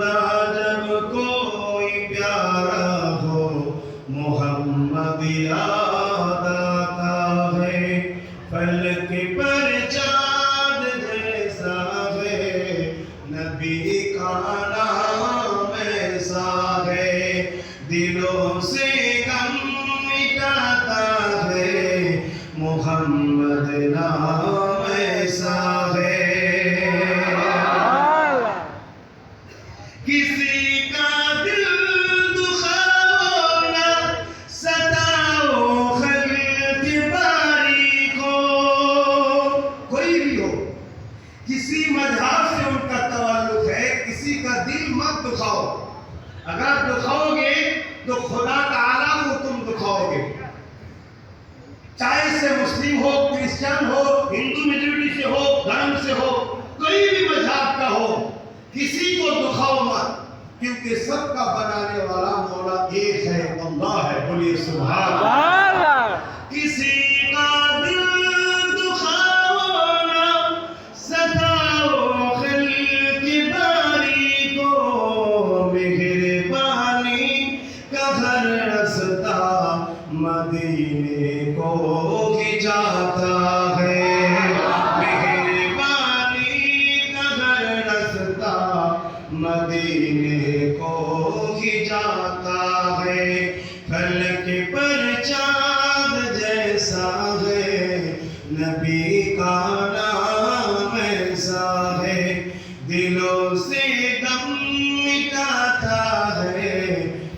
खुदा जब कोई प्यारा हो मोहम्मद याद आता है। फलक पर चाँद जैसा है नबी का नाम ऐसा है। दिलों से गम मिटाता है मोहम्मद नाम ऐसा है। किसी का दिल दुखाओ ना सताओ खल्क बारी को। कोई भी हो, किसी मजहब से उनका तवल्लुक है, किसी का दिल मत दुखाओ। अगर दुखाओगे तो खुदा ताला को तुम दुखाओगे। चाहे से मुस्लिम हो, क्रिश्चियन हो, हिंदू मेजॉरिटी से हो, धर्म से हो, कोई भी मजहब का हो, किसी को दुखाओ मत, क्योंकि सबका बनाने वाला मौला एक है, अल्लाह है। बोलिए सुभान अल्लाह। किसी का दिल दुखाओ ना सताओ खल्क बारी को। मेहरबानी का हर रास्ता मदीने को ही जाता है। मेहरबानी का हर रास्ता मदीने को ही जाता है। फलक पर चाँद जैसा है नबी का नाम ऐसा है। दिलों से गम मिटाता है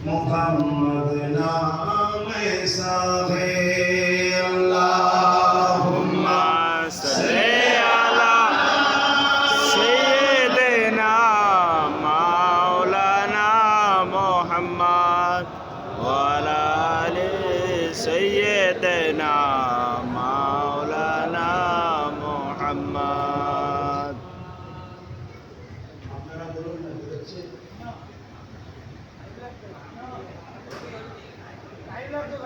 मोहम्मद नाम ऐसा है। अल्लाहुम्मा सल्ली अला सय्यिदना मौलाना मुहम्मद व अला आलि सय्यिदना